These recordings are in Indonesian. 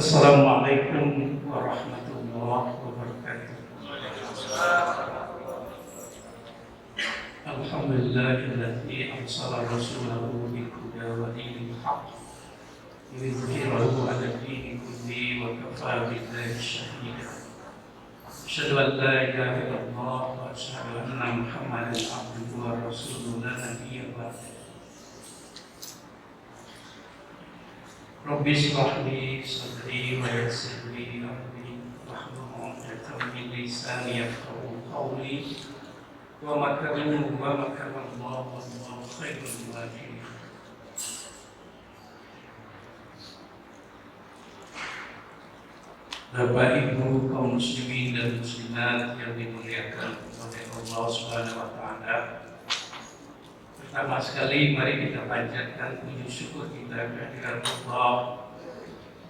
Assalamualaikum warahmatullahi wabarakatuh. Alhamdulillahilladzi arsala rasulahu bil huda wa dinil haqq liyudhhirahu 'ala dini kullihi wa kafaa billahi shahida. Asyhadu an la ilaha illallah wa asyhadu anna Muhammadan 'abduhu wa rasuluhu la nabiyya ba'dahu. Rabbi shrah li sadri wa yassir li amri wahlul 'uqdatam min lisani yafqahu qawli wa makaru wa makarallahu wallahu khairul makirin. Bapak Ibu kaum muslimin dan muslimat yang dimuliakan oleh Allah Subhanahu wa taala. Pertama sekali mari kita panjatkan puji syukur kita kehadirat Allah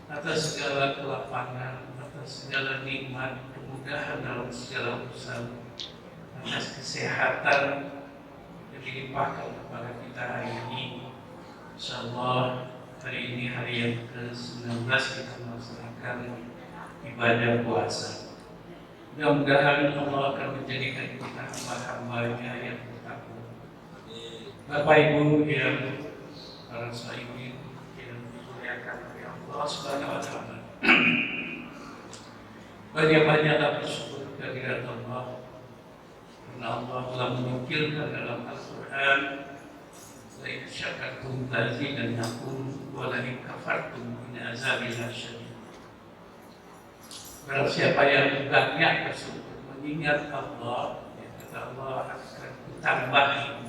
atas segala kelapangan, atas segala nikmat, kemudahan dalam segala urusan, atas kesehatan yang dilimpahkan kepada kita hari ini. Insyaallah hari ini hari yang ke-19 kita melaksanakan ibadah puasa. Mudah-mudahan Allah akan menjadikan kita hamba-hambanya yang bertakwa. Bapak Ibu yang para sahabat yang dimuliakan oleh Allah Subhanahu wa taala. Banyak-banyaklah bersyukur kehadirat Allah karena Allah telah menukilkan dalam Al-Qur'an, "La in syakartum lazidannakum wa la in kafartum inna azabi lasyadid." Barang siapa yang banyak bersyukur mengingat Allah, ya, kata Allah akan ditambahi.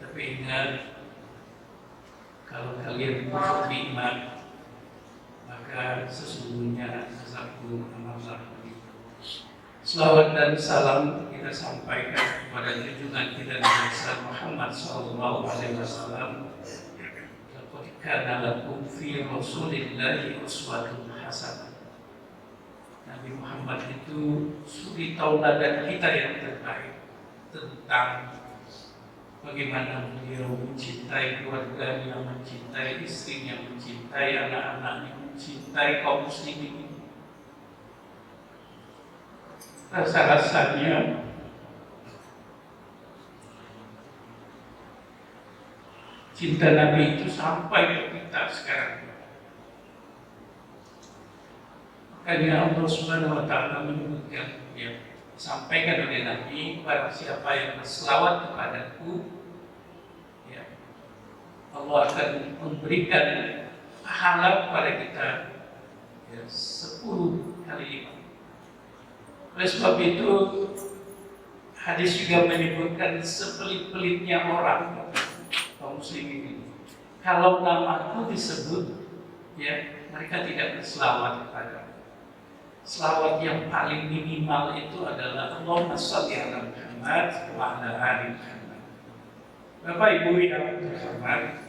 Tapi ingat, kalau kalian kufur nikmat, maka sesungguhnya azabku amatlah pedih. Selawat dan salam kita sampaikan kepada junjungan kita Nabi Muhammad SAW. Laqad kana lakum fi Rasulillahi uswatun hasanah. Nabi Muhammad itu suri tauladan kita yang terbaik tentang bagaimana beliau mencintai keluarganya, mencintai istrinya, mencintai anak-anaknya, mencintai kaum muslimin. Rasa-rasanya cinta Nabi itu sampai ke kita sekarang. Makanya Allah Subhanahu wa taala menyebutkan, ya, sampaikan oleh Nabi, barang siapa yang berselawat kepadaku, ya, Allah akan memberikan pahala kepada kita, ya, 10 kali lipat. Oleh sebab itu hadis juga menyebutkan sepelit-pelitnya orang kaum muslimin ini, kalau namaku disebut, ya, mereka tidak berselawat kepada. Selawat yang paling minimal itu adalah Allahumma shalli ala Muhammad wa ala ali Muhammad. Bapak Ibu yang terhormat,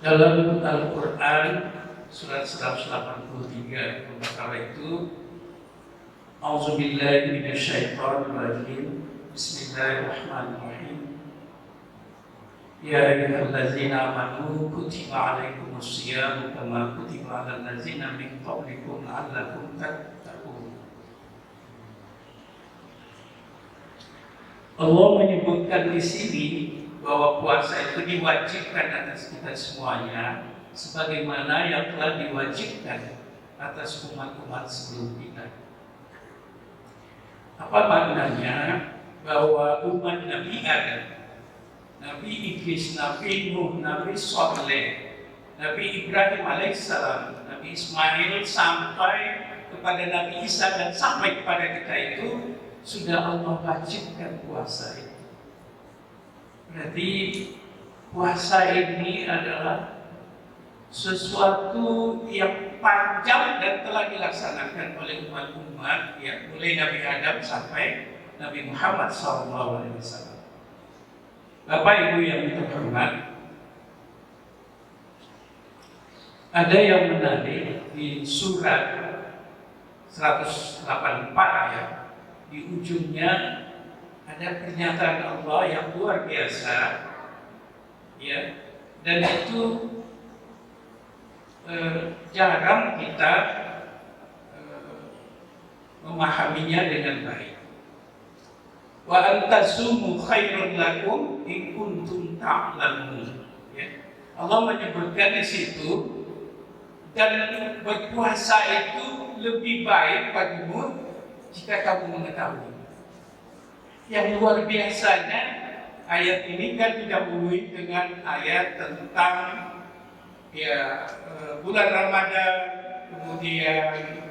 dalam Al-Quran surat 183 Al-Baqarah itu, A'udzubillahi minasyaitonir rajim. Bismillahirrahmanirrahim. Ya ayyuhallazina amanu kutiba alaikumus syiyamu kama kutiba alal ladzina min qablikum la'allakum tattaqun. Allah menyebutkan di sini bahwa puasa itu diwajibkan atas kita semuanya sebagaimana yang telah diwajibkan atas umat-umat sebelum kita. Apa maknanya? Bahwa umat Nabi Adam, Nabi Idris, Nabi Nuh, Nabi Saleh, Nabi Ibrahim alaihissalam, Nabi Ismail sampai kepada Nabi Isa dan sampai kepada kita itu sudah Allah wajibkan puasa itu. Berarti puasa ini adalah sesuatu yang panjang dan telah dilaksanakan oleh umat-umat, ya, mulai Nabi Adam sampai Nabi Muhammad SAW. Bapak Ibu yang terhormat, ada yang menarik di surat 184 ya, di ujungnya ada pernyataan Allah yang luar biasa, ya, dan itu jarang kita memahaminya dengan baik. Wa antasumu khairun lakum in kuntum ta'lamun. Ya. Allah menyebutkan di situ, dan berpuasa itu lebih baik bagimu jika kamu mengetahui. Yang luar biasanya, ayat ini kan didahului dengan ayat tentang bulan Ramadan, kemudian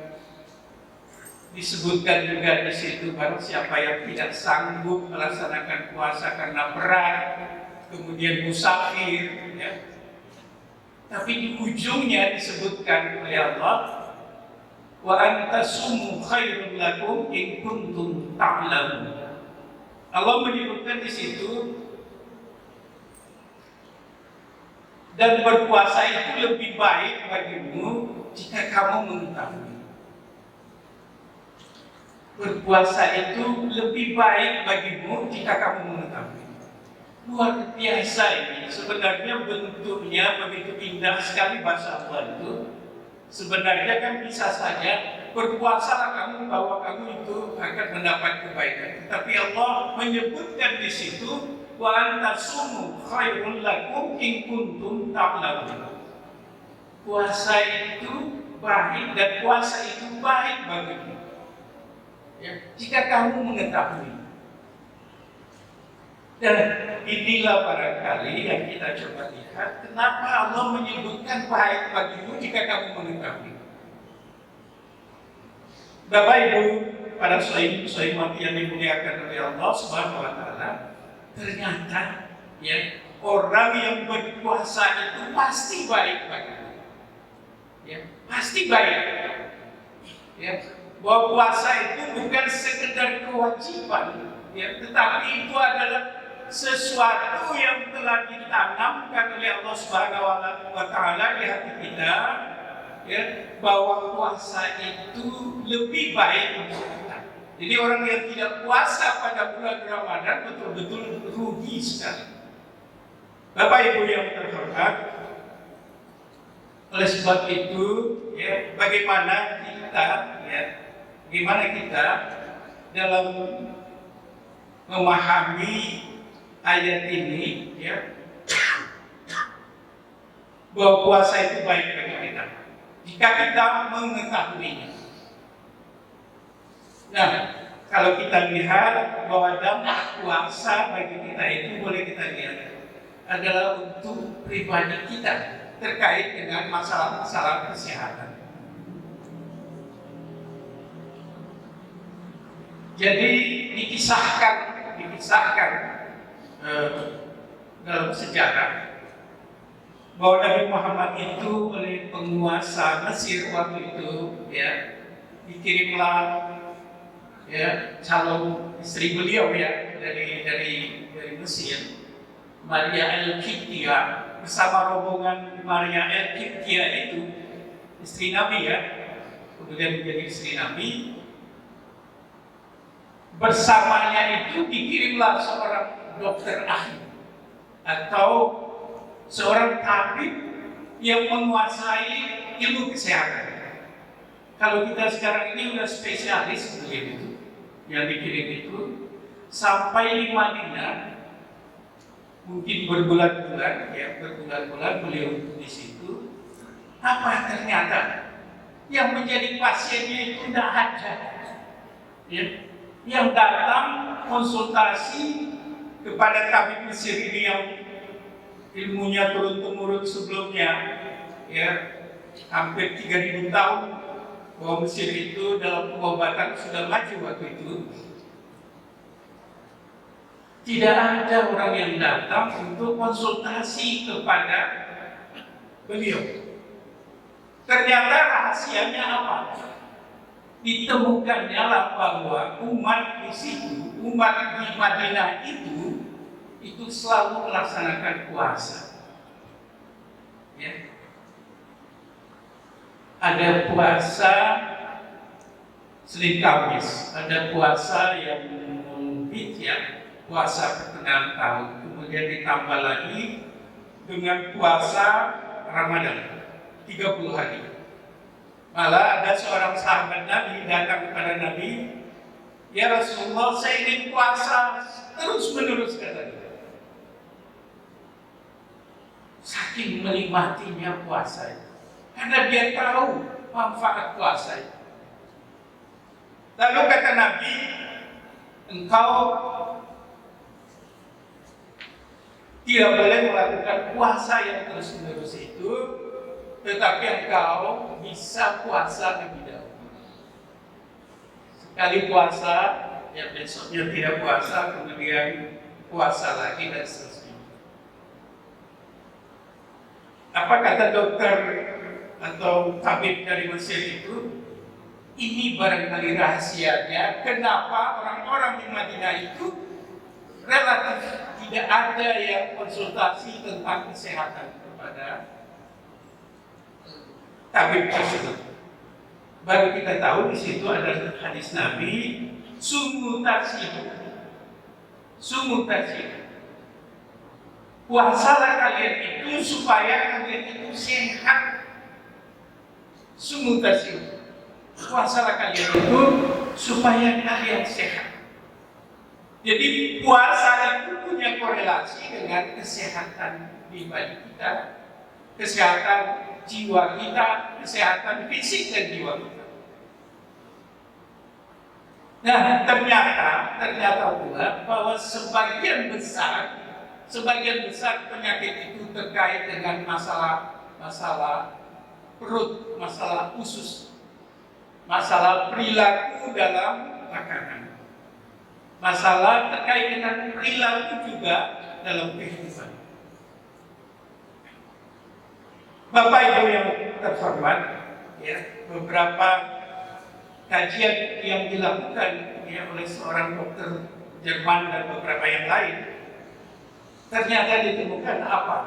disebutkan juga di situ barang siapa yang tidak sanggup melaksanakan puasa karena berat, kemudian musafir, ya. Tapi di ujungnya disebutkan oleh Allah, wa antasumu khairun lakum in kuntum ta'lamun. Allah menyebutkan di situ, dan berpuasa itu lebih baik bagimu jika kamu mengetahui. Berpuasa itu lebih baik bagimu jika kamu mengetahui. Luar biasa ini. Sebenarnya bentuknya begitu indah sekali bahasa Allah itu. Sebenarnya kan bisa saja berpuasa kamu bahwa kamu itu akan mendapat kebaikan. Tapi Allah menyebutkan di situ, wa antasumu khairun lakum in kuntum ta'lamun. Puasa itu baik dan puasa itu baik bagimu. Ya, jika kamu mengetahui. Dan inilah barangkali yang kita coba lihat, kenapa Allah menyebutkan baik bagimu jika kamu mengetahui. Bapak Ibu, para sohibah yang dimuliakan oleh Allah Subhanahu wa Ta'ala, ternyata ya, orang yang berpuasa itu pasti baik bagimu. Ya, pasti baik. Ya, bahwa puasa itu bukan sekedar kewajiban, ya, tetapi itu adalah sesuatu yang telah ditanamkan oleh Allah Subhanahu wa Ta'ala di hati kita, ya, bahwa puasa itu lebih baik untuk kita. Jadi orang yang tidak puasa pada bulan Ramadan betul-betul rugi sekali. Bapak Ibu yang terhormat, oleh sebab itu, ya, bagaimana kita dalam memahami ayat ini, ya, bahwa puasa itu baik bagi kita jika kita mengetahuinya. Nah, kalau kita lihat bahwa dampak puasa bagi kita itu boleh kita lihat adalah untuk pribadi kita terkait dengan masalah-masalah kesehatan. Jadi dikisahkan dalam sejarah bahwa Nabi Muhammad itu oleh penguasa Mesir waktu itu, ya, dikirimlah, ya, calon istri beliau, ya, dari Mesir, Maria El-Qibtiyah, bersama rombongan Maria El-Qibtiyah itu istri Nabi, ya, kemudian menjadi istri Nabi. Bersamanya itu dikirimlah seorang dokter ahli atau seorang tabib yang menguasai ilmu kesehatan. Kalau kita sekarang ini sudah spesialis begitu, yang dikirim itu sampai di Madinah, mungkin berbulan-bulan beliau di situ. Apa ternyata yang menjadi pasiennya itu tidak ada, ya. Yang datang konsultasi kepada tabib Mesir ini yang ilmunya turun-temurun sebelumnya, ya, hampir 3000 tahun, bahwa Mesir itu dalam pengobatan sudah maju waktu itu. Tidak ada orang yang datang untuk konsultasi kepada beliau. Ternyata rahasianya apa? Ditemukannya lah bahwa umat di situ, umat di Madinah itu selalu melaksanakan puasa. Ya. Ada puasa Senin Kamis, ada puasa yang Dzulhijjah, puasa pertengahan tahun, kemudian ditambah lagi dengan puasa Ramadan 30 hari. Malah ada seorang sahabat Nabi datang kepada Nabi, "Ya Rasulullah, saya ingin puasa terus menerus," katanya. Saking menikmatinya puasa itu, karena dia tahu manfaat puasa itu. Lalu kata Nabi, "Engkau tidak boleh melakukan puasa yang terus-menerus itu, tetapi engkau bisa puasa lebih dahulu. Sekali puasa, ya besoknya tidak puasa, kemudian puasa lagi dan seterusnya." Apa kata dokter atau tabib dari Mesir itu? Ini barangkali rahasianya kenapa orang-orang di Madinah itu relatif tidak ada yang konsultasi tentang kesehatan kepada tabib tersebut. Baru kita tahu di situ ada hadis Nabi, sumu tasihu. Puasalah kalian itu supaya kalian itu sehat. Sumu tasihu. Puasalah kalian itu supaya kalian sehat. Jadi puasa itu punya korelasi dengan kesehatan pribadi kita, kesehatan jiwa kita, kesehatan fisik dan jiwa kita. Nah, ternyata pula bahwa sebagian besar penyakit itu terkait dengan masalah perut, masalah usus, masalah perilaku dalam makanan, masalah terkait dengan perilaku juga dalam kehidupan. Bapak Ibu yang terhormat, ya, beberapa kajian yang dilakukan oleh seorang dokter Jerman dan beberapa yang lain, ternyata ditemukan apa?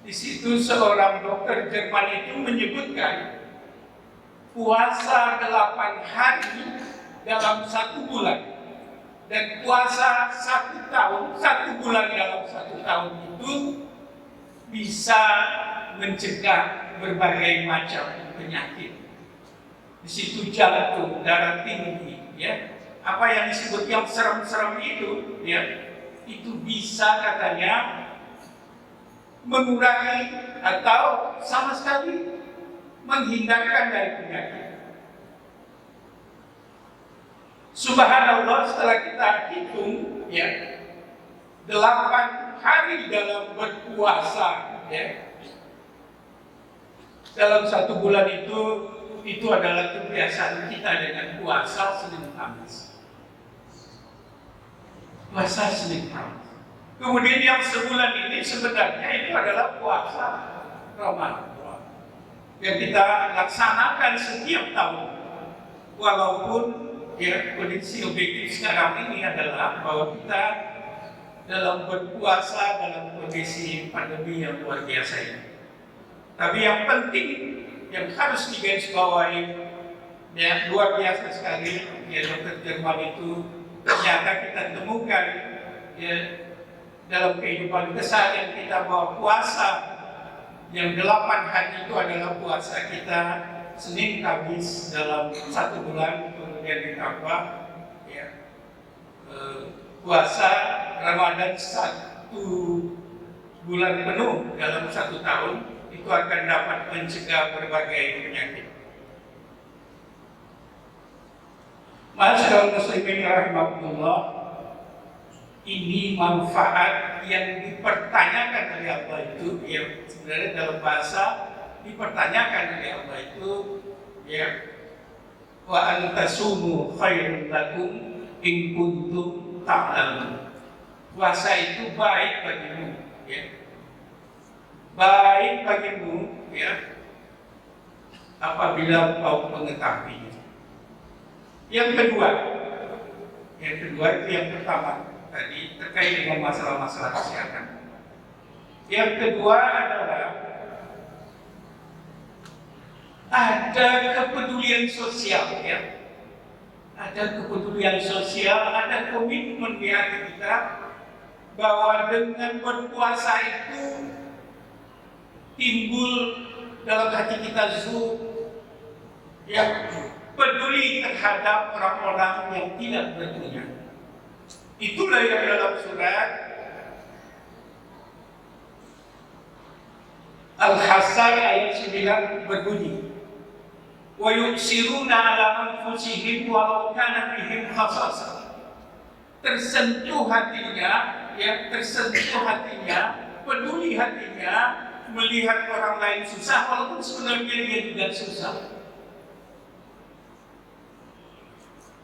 Di situ seorang dokter Jerman itu menyebutkan puasa 8 hari dalam 1 bulan dan puasa 1 tahun, 1 bulan dalam 1 tahun itu bisa mencegah berbagai macam penyakit. Di situ jantung, darah tinggi, ya, apa yang disebut yang serem-serem itu, ya, itu bisa katanya mengurangi atau sama sekali menghindarkan dari penyakit. Subhanallah, setelah kita hitung, ya, 8 hari dalam berpuasa, ya, dalam 1 bulan itu adalah kebiasaan kita dengan puasa Senin Kamis. Puasa Senin Kamis. Kemudian yang sebulan ini sebenarnya itu adalah puasa Ramadan yang kita laksanakan setiap tahun. Walaupun ya kondisi objektif sekarang ini adalah bahwa kita dalam berpuasa dalam kondisi pandemi yang luar biasa ini. Tapi yang penting yang harus digarisbawahi, ya, luar biasa sekali, ya, dokter Jerman itu ternyata kita temukan, ya, dalam kehidupan keseharian kita bahwa puasa yang 8 hari itu adalah puasa kita Senin Kamis dalam 1 bulan, kemudian ditambah, ya, puasa Ramadan 1 bulan penuh dalam 1 tahun, itu akan dapat mencegah berbagai penyakit. Masyaallah muslimin rahimahullah, ini manfaat yang dipertanyakan oleh Allah itu, ya, sebenarnya dalam bahasa dipertanyakan oleh Allah itu, ya, wa antasumu khairun lakum in kuntum ta'lamun. Puasa itu baik bagimu, ya, baik bagimu, ya, apabila kau mengetahuinya. Yang kedua itu yang pertama tadi terkait dengan masalah-masalah kesehatan. Yang kedua adalah ada kepedulian sosial, ya, ada kepedulian sosial, ada komitmen di hati kita bahwa dengan berpuasa itu timbul dalam hati kita yang peduli terhadap orang-orang yang tidak berpunya. Itulah yang dalam surat Al-Hasr ayat 9 berbunyi, wa yusiruna ala anfusihim walau kana bihim khasasah. Tersentuh hatinya, peduli hatinya melihat orang lain susah walaupun sebenarnya dia juga susah.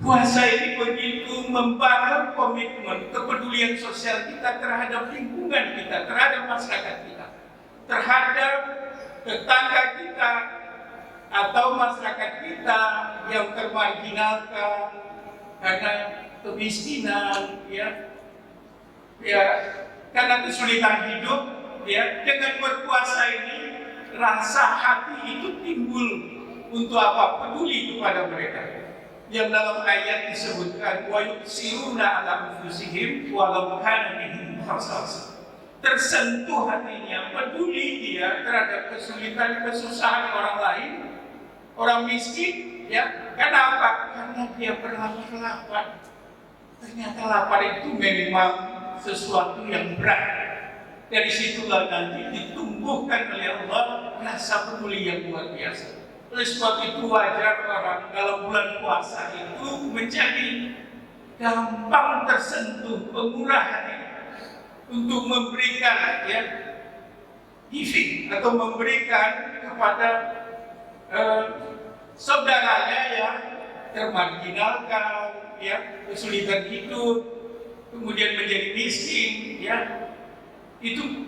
Puasa ini begitu membangun komitmen kepedulian sosial kita terhadap lingkungan kita, terhadap masyarakat kita, terhadap tetangga kita atau masyarakat kita yang termarginalkan karena kemiskinan, karena kesulitan hidup, dengan berpuasa ini rasa hati itu timbul untuk apa? Peduli kepada mereka. Yang dalam ayat disebutkan wa yusiruna ala anfusihim walau kana bihim khasasah. Tersentuh hatinya, peduli dia terhadap kesulitan, kesusahan orang lain, orang miskin, Kenapa? Karena dia berlapar-lapar. Ternyata lapar itu memang sesuatu yang berat. Dari situlah nanti ditumbuhkan oleh Allah rasa peduli yang luar biasa. Oleh sebab itu wajar orang dalam bulan puasa itu menjadi gampang tersentuh, pemurah hati untuk memberikan giving atau memberikan kepada saudaranya yang termarginalkan, kesulitan hidup, kemudian menjadi miskin, itu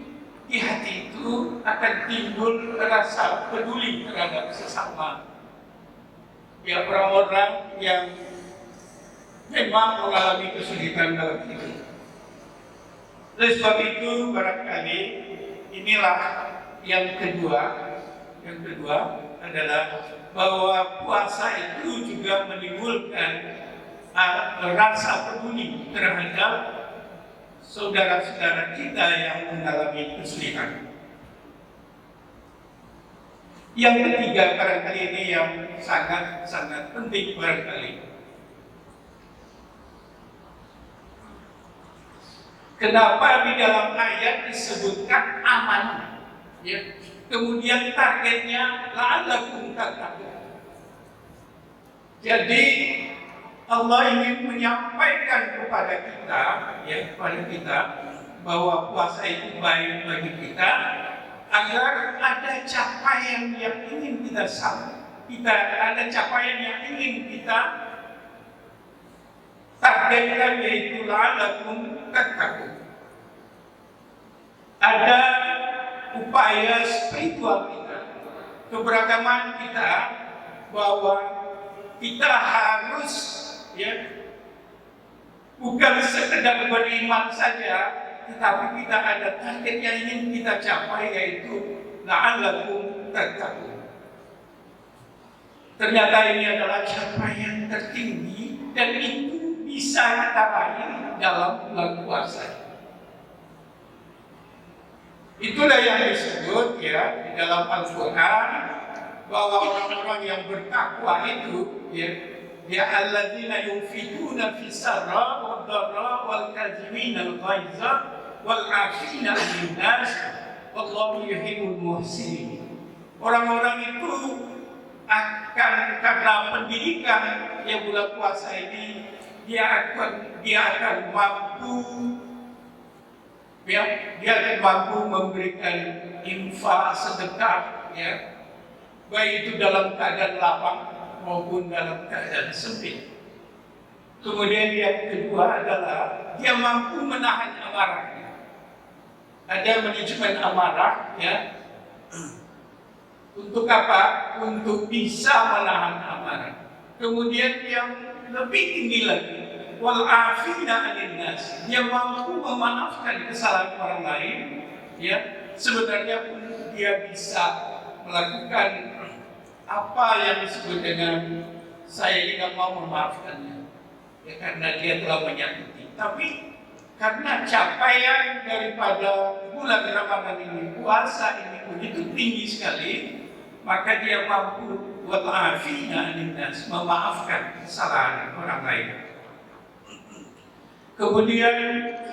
di hati itu akan timbul rasa peduli terhadap sesama. Orang-orang yang memang mengalami kesulitan dalam hidup. Oleh sebab itu barangkali inilah yang kedua adalah bahwa puasa itu juga menimbulkan rasa peduli terhadap saudara-saudara kita yang mengalami kesulitan. Yang ketiga barangkali ini yang sangat penting barangkali. Kenapa di dalam ayat disebutkan aman? Kemudian targetnya la'allakum tattaqun. Jadi Allah ingin menyampaikan kepada kita bahwa puasa itu baik bagi kita agar ada capaian yang ingin kita ada capaian yang ingin kita targetkan, yaitu la'allakum tattaqun. Ada upaya spiritual kita, keberagaman kita, bahwa kita harus bukan sekedar beriman saja, tetapi kita ada target yang ingin kita capai, yaitu la'allakum tattaqun. Ternyata ini adalah capaian tertinggi dan itu bisa kita raih dalam bulan puasa. Itulah yang disebut di dalam Al-Quran bahwa orang-orang yang bertakwa itu alladzina yunfiquna fis sarra wad dharra wal kadhimina al ghaiza wal 'afina 'anil nas wallahu yuhibbul muhsinin. Orang-orang itu akan karena pendidikan bulan puasa ini dia akan mampu memberikan infak, sedekah, baik itu dalam keadaan lapang maupun dalam keadaan sempit. Kemudian yang kedua adalah dia mampu menahan amarahnya. Ada manajemen amarah, untuk apa? Untuk bisa menahan amarah. Kemudian yang lebih tinggi lagi, wal 'afina 'anil nas, dia mampu memaafkan kesalahan orang lain, sebenarnya pun dia bisa melakukan apa yang disebut dengan saya tidak mau memaafkannya, karena dia telah menyakiti. Tapi karena capaian daripada bulan Ramadan ini, puasa ini begitu tinggi sekali, maka dia mampu wa'afina linnas, memaafkan kesalahan orang lain. Kemudian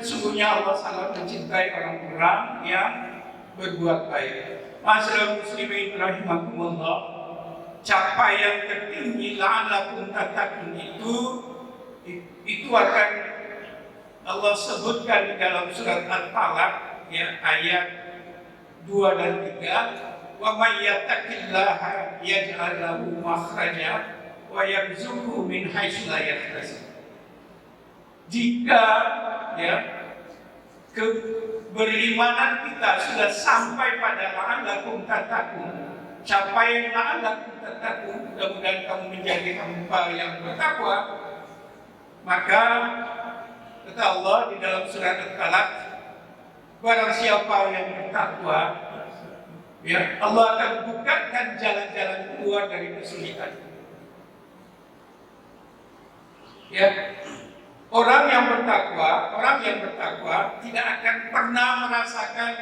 sesungguhnya Allah sangat mencintai orang-orang yang berbuat baik. Masyaallah muslimin rahimakumullah, capaian tertinggi la'allakum tattaqun itu akan Allah sebutkan di dalam surat At-Talaq ya, ayat 2 dan 3, wa may yattaqillaha yaj'al lahu makhraja wa yarzuqhu min haitsu la yahtasib. Jika ya keberimanan kita sudah sampai pada la'allakum tattaqun, capaian la'allakum tattaqun, mudah-mudahan kamu menjadi hamba yang bertakwa, maka kata Allah di dalam surat At-Talaq, barang siapa yang bertakwa, ya Allah akan bukakan jalan-jalan keluar dari kesulitan. Ya, orang yang bertakwa tidak akan pernah merasakan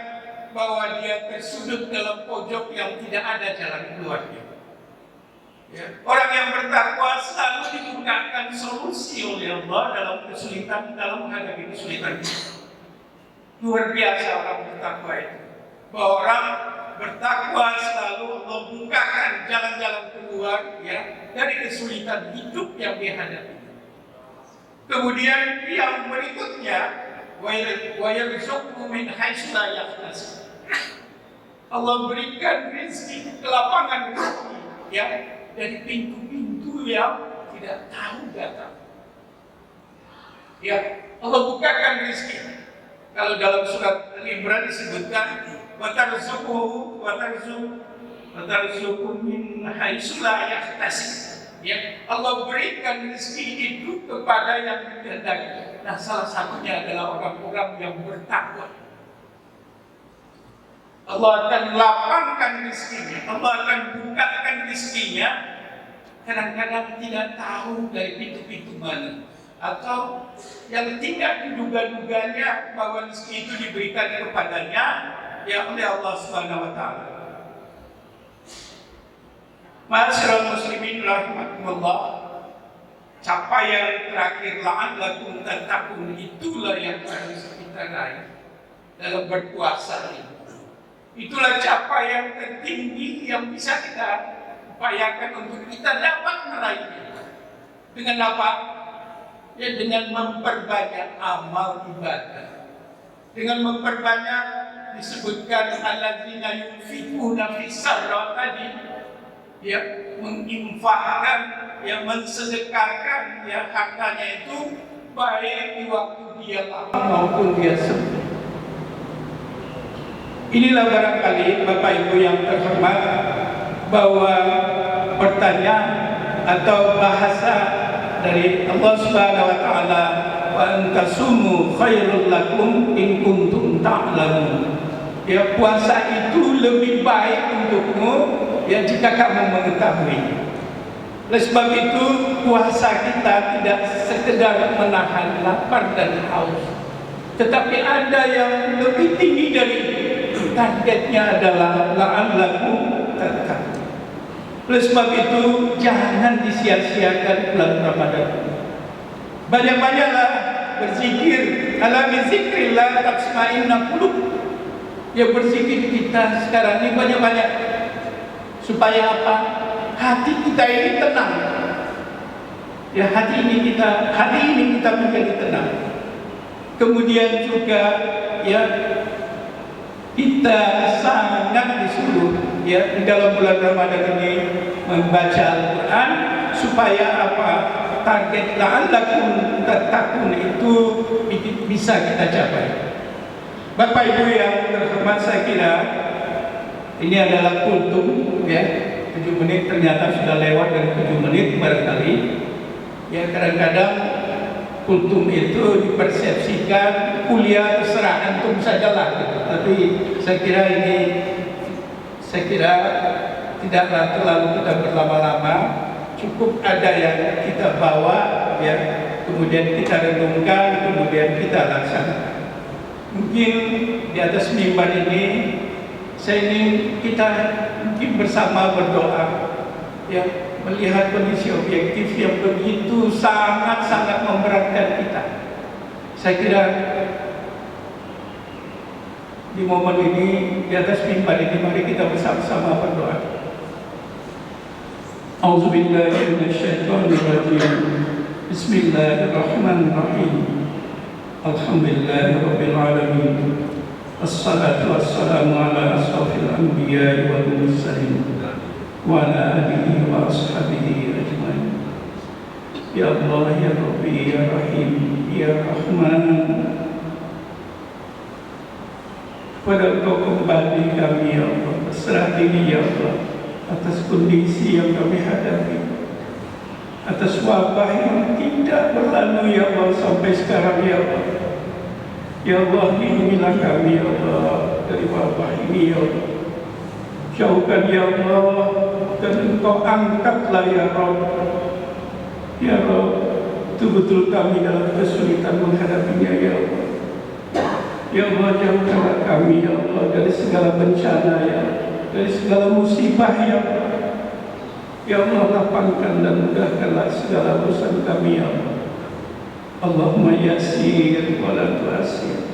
bahwa dia tersudut dalam pojok yang tidak ada jalan keluarnya. Ya. Orang yang bertakwa selalu dibukakan solusi oleh Allah dalam kesulitan, dalam menghadapi kesulitan. Luar biasa orang bertakwa itu. Bahwa orang bertakwa selalu Allah bukakan jalan-jalan keluar ya dari kesulitan hidup yang dihadapi. Kemudian yang berikutnya, wa yarzuqhu min haitsu la yahtasib. Allah berikan rezeki, kelapangan rezeki ya dari pintu-pintu yang tidak tahu datang. Ya, Allah bukakan rezeki. Kalau dalam surat Al-Imran disebutkan wa tarzuqhu min haitsu la yahtasib. Ya, Allah berikan rezeki itu kepada yang dikehendaki. Nah, salah satunya adalah orang-orang yang bertakwa. Allah akan lapangkan rezekinya, Allah akan bukakan rezekinya. Kadang-kadang tidak tahu dari pintu-pintu mana, atau yang tidak diduga-duganya bahwa rezeki itu diberikan kepadanya ya oleh Allah Subhanahu wa taala. Ma'asyiral muslimin rahimakumullah, capaian terakhir la'allakum tattaqun itulah yang harus kita raih dalam berpuasa ini. Itulah capaian tertinggi yang bisa kita upayakan untuk kita dapat meraihnya. Dengan apa? Ya dengan memperbanyak amal ibadah. Dengan memperbanyak, disebutkan alladzina yunfiquna fis sarra tadi, ya menginfakkan, ya mensedekahkan ya hartanya itu baik di waktu dia lapang maupun dia sepi. Inilah barangkali Bapak Ibu yang terhormat, bahwa pertanyaan atau bahasa dari Allah Subhanahu wa taala, wa antasumu khairul lakum in kuntum ta'lamun. Ya, puasa itu lebih baik untukmu ya jika kamu mengetahui. Oleh sebab itu puasa kita tidak sekedar menahan lapar dan haus, tetapi ada yang lebih tinggi dari itu. Targetnya adalah la'allakum tattaqun. Oleh sebab itu jangan disia-siakan bulan Ramadan. Banyak-banyaklah berzikir, ala bi zikrillah tatma'innul qulub. Ya, berzikir kita sekarang ini banyak-banyak. Supaya apa? Hati kita ini tenang. Ya, hati ini kita menjadi tenang. Kemudian juga ya kita sangat disuruh ya di dalam bulan Ramadan ini membaca Al-Quran supaya apa? Target la'allakum tattaqun itu bisa kita capai. Bapak Ibu yang terhormat, saya kira ini adalah kultum ya, 7 menit ternyata sudah lewat dari 7 menit barangkali. Ya, kadang-kadang kultum itu dipersepsikan kuliah terserah antum sajalah gitu. Tapi saya kira tidaklah terlalu kita berlama-lama, cukup ada yang kita bawa ya kemudian kita renungkan, kemudian kita laksanakan. Mungkin di atas mimbar ini saya ingin kita mungkin bersama berdoa, ya, melihat kondisi objektif yang begitu sangat-sangat memberatkan kita. Saya kira di momen ini, di atas mimbar ini, mari kita bersama-sama berdoa. A'udzubillahi minasyaitonirrajim. Bismillahirrahmanirrahim. Alhamdulillahirabbil alamin. Assalatu wassalamu ala asrofil anbiya'i wal mursalin wa ala alihi wa ashabihi ajmain. Ya Allah, ya Rabbi, ya Rahim, ya Rahman, kepada Engkau kembali kami, ya Allah. Berserah diri, ya Allah, atas kondisi yang kami hadapi, atas wabah yang tidak berlalu, ya Allah, sampai sekarang, ya Allah. Ya Allah, lindungilah kami, ya Allah, dari wabah ini, ya Allah. Jauhkan, ya Allah, dan Engkau angkatlah, ya Rabb. Ya Rabb, betul-betul kami dalam kesulitan menghadapinya, ya Allah. Ya Allah, jauhkanlah kami, ya Allah, dari segala bencana, ya Allah, dari segala musibah, ya Allah. Ya Allah, lapangkan dan mudahkanlah segala urusan kami, ya Allah. Allahumma yassir wa la tu'assir.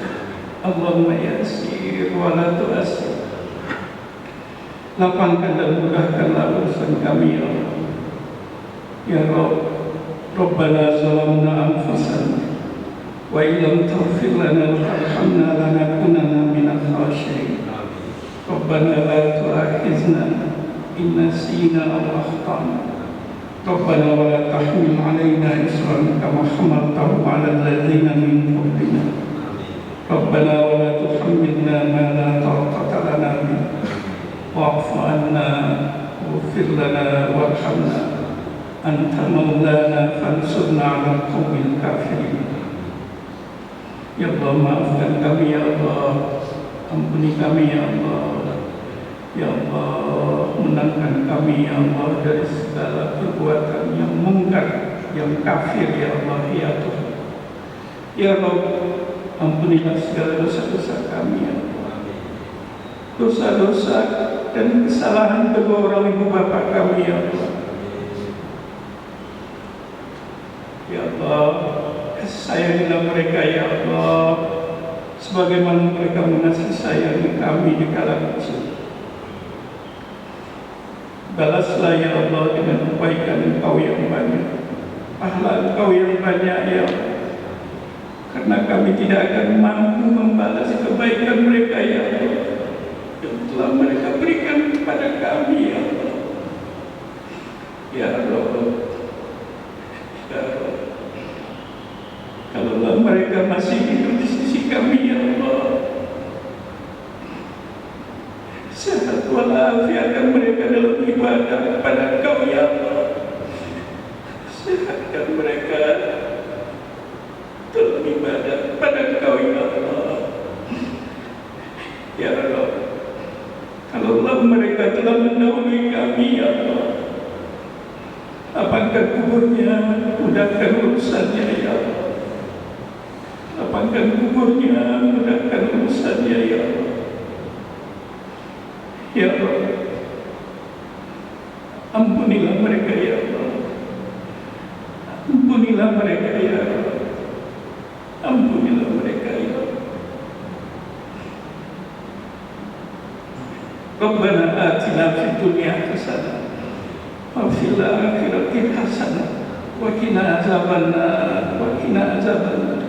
Allahumma yassir wa la tu'assir. Lapangkan dan mudahkanlah urusan kami, ya Allah. Ya Rabb, Rabbana zalamna anfusana wa illam taghfir lana wa tarhamna lanakunanna minal khashirin. Rabbana la tu'akhizna in nasina aw akhtana. Rabbana wa la tahmil 'alaina isran kama hamaltahu 'alal ladzina min qablina. Rabbana wa la tuhammilna ma la taqata lana bihi wa'fu 'anna waghfir lana warhamna anta maulana fansurna 'alal qaumil kafirin. Ya Allah, maafkan kami, ya Allah, ampuni kami, ya Allah. Ya Allah, menangkan kami, ya Allah, dari segala perbuatan yang mungkar, yang kafir, ya Allah, ya Tuhan. Ya Rabb, ampunilah segala dosa-dosa kami, ya Allah. Dosa-dosa dan kesalahan kedua orang ibu bapa kami, ya Allah. Ya Allah, sayangilah mereka, ya Allah, sebagaimana mereka mengasihi sayangi kami di kala kecil. Balaslah, ya Allah, dengan kebaikan Engkau yang banyak, pahala Engkau yang banyak, ya Allah. Karena kami tidak akan mampu membalas kebaikan mereka, ya Allah, yang telah mereka berikan kepada kami, ya Allah. Ya Allah, ya Allah, kalaulah mereka masih hidup di sisi kami, ya Allah, sehat walafiatkan mereka dalam ibadah kepada Engkau, ya Allah. Sehatkan mereka dalam ibadah kepada Engkau, ya Allah. Ya Allah, kalaulah mereka telah mendahului kami, ya Allah, lapangkan kuburnya, mudahkan urusannya, ya Allah. Lapangkan kuburnya, mudahkan urusannya, ya Allah. Ya Allah, ampunilah mereka, ya Allah. Ampunilah mereka, ya Allah. Ampunilah mereka, ya Allah. Rabbana atina fid dunya hasanah wa fil akhirati hasanah wa qina azabannar wa qina azabannar.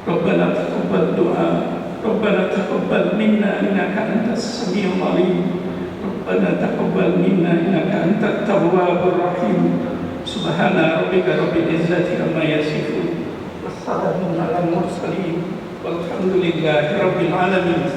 Rabbana taqabbal du'a. Rabbana taqabbal minna innaka antas samiul alim. Rabbana taqabbal minna innaka antat tawwabur rahim. Subhana rabbika rabbil izzati amma yasifun. Wassalamun alal mursalin. Walhamdulillahi rabbil alamin.